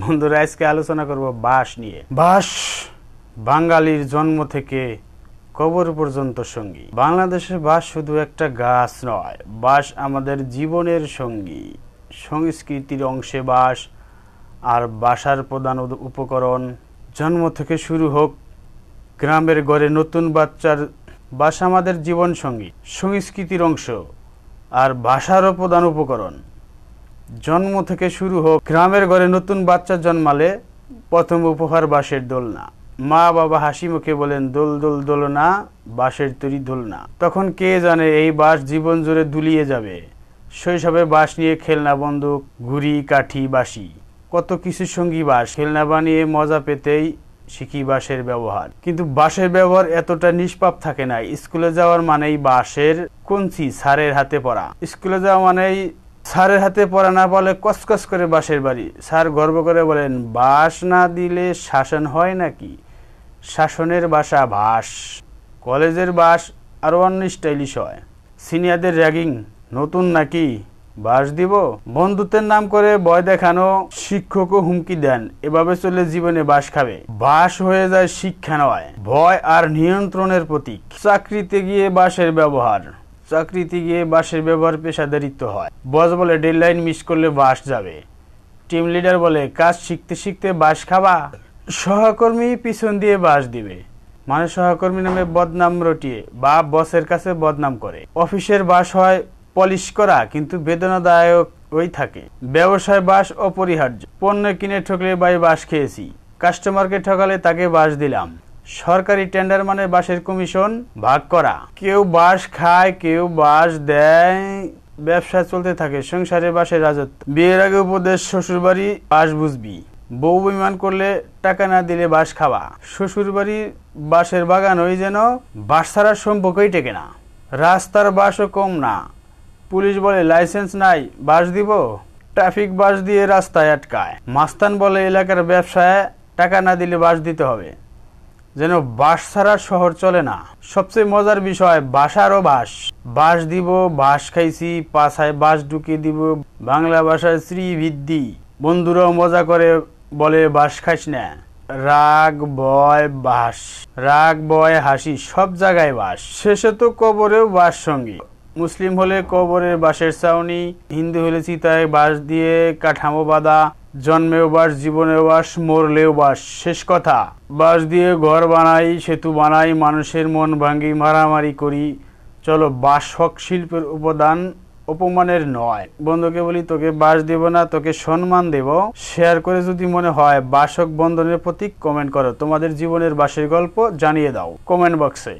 বন্ধুরা, আজকে আলোচনা করব বাঁশ নিয়ে। বাঁশ বাঙালির জন্ম থেকে কবর পর্যন্ত সঙ্গী। বাংলাদেশে বাঁশ শুধু একটা গাছ নয়, বাঁশ আমাদের জীবনের সঙ্গী। সংস্কৃতির অংশে বাঁশ আর বাসার প্রধান উপকরণ। জন্ম থেকে শুরু হোক গ্রামের ঘরে নতুন বাচ্চার, বাঁশ আমাদের জীবন সঙ্গী, সংস্কৃতির অংশ আর ভাষারও প্রধান উপকরণ। জন্ম থেকে শুরু হোক গ্রামের ঘরে নতুন বাচ্চা জন্মালে প্রথম উপহার বাঁশের দোলনা। মা বাবা হাসি মুখে বলেন, দোল দোল দোলনা, বাঁশের তৈরি দোলনা। তখন কে জানে এই বাঁশ জীবন জুড়ে দুলিয়ে যাবে। শৈশবে বাঁশ নিয়ে খেলনা, বন্দুক, ঘুড়ি, কাঠি, বাঁশি, কত কিছুর সঙ্গী বাঁশ। খেলনা বানিয়ে মজা পেতেই শিখি বাঁশের ব্যবহার। কিন্তু বাঁশের ব্যবহার এতটা নিষ্পাপ থাকে না। স্কুলে যাওয়ার মানেই বাঁশের কঞ্চি স্যারের হাতে পড়া। স্কুলে যাওয়া মানেই স্যারের হাতে পড়া না বলে কসকস করে বাঁশের বাড়ি। স্যার গর্ব করে বলেন, বাঁশ না দিলে শাসন হয় নাকি? শাসনের ভাষা বাঁশ। কলেজের বাঁশ আরো অন্য স্টাইলিশ হয়। সিনিয়রদের র্যাগিং, নতুন নাকি বাঁশ দিব? বন্ধুত্বের নাম করে ভয় দেখানো, শিক্ষকও হুমকি দেন। এভাবে চলে জীবনে বাঁশ খাবে। বাঁশ হয়ে যায় শিক্ষা নয়, ভয় আর নিয়ন্ত্রণের প্রতীক। চাকরিতে গিয়ে বাঁশের ব্যবহার, চাকরিতে গিয়ে বাঁশের ব্যবহার পেশাদারিত্ব হয়। বস বলে ডেডলাইন মিস করলে বাঁশ যাবে। টিম লিডার বলে কাজ শিখতে শিখতে বাঁশ খাবা। সহকর্মী পিছন দিয়ে বাঁশ দিবে, মানে সহকর্মী নামে বদনাম রটিয়ে বা বসের কাছে বদনাম করে। অফিসের বাঁশ হয় পলিশ করা, কিন্তু বেদনাদায়ক ওই থাকে। ব্যবসায় বাঁশ অপরিহার্য। পণ্য কিনে ঠকলে বাঁশ খেয়েছি, কাস্টমারকে ঠকালে তাকে বাঁশ দিলাম। সরকারি টেন্ডার মানে বাঁশের কমিশন ভাগ করা। কেউ বাঁশ খায়, কেউ বাঁশ দেয়। ব্যবসা চলতে থাকে, সংসারে বাঁশের রাজত্ব। বিয়ের আগে উপদেশ, শ্বশুর বাড়ি বাঁশ বুঝবি। বউ বিমান করলে টাকা না দিলে বাঁশ খাওয়া। শ্বশুর বাড়ি বাঁশের বাগান, ওই যেন বাঁশ ছাড়ার সম্পর্কই টেকে না। রাস্তার বাঁশও কম না। পুলিশ বলে লাইসেন্স নাই, বাঁশ দিব। ট্রাফিক বাঁশ দিয়ে রাস্তায় আটকায়। মাস্তান বলে এলাকার ব্যবসায় টাকা না দিলে বাঁশ দিতে হবে। যেন বাঁশ ছাড়া শহর চলে না। সবচেয়ে মজার বিষয়, বাসারও বাঁশ। বাঁশ দিব, বাঁশ খাইছি, পাছায় বাঁশ ঢুকিয়ে দিব। বাংলা ভাষায় শ্রীবৃদ্ধি। বন্ধুরাও মজা করে বলে বাঁশ খাইস না। রাগ ভয় বাঁশ, রাগ ভয় হাসি, সব জায়গায় বাঁশ। শেষে তো কবরেও বাঁশ সঙ্গী। মুসলিম হলে কবরের বাঁশের ছাউনি, হিন্দু হলে চিতায় বাঁশ দিয়ে কাঠামো বাঁধা। জন্মেও বাঁশ, জীবনেও বাঁশ, মরলেও বাঁশ। শেষ কথা, বাঁশ দিয়ে ঘর বানাই, সেতু বানাই, মানুষের মন ভাঙি, মারামারি করি। চলো বাঁশ হোক শিল্পের উপাদান, অপমানের নয়। বন্ধুকে বলি, তোকে বাঁশ দেব না, তোকে সম্মান দেব। শেয়ার করে যদি মনে হয় বাঁশ হোক বন্ধনের প্রতীক, কমেন্ট করো। তোমাদের জীবনের বাঁশের গল্প জানিয়ে দাও কমেন্ট বক্সে।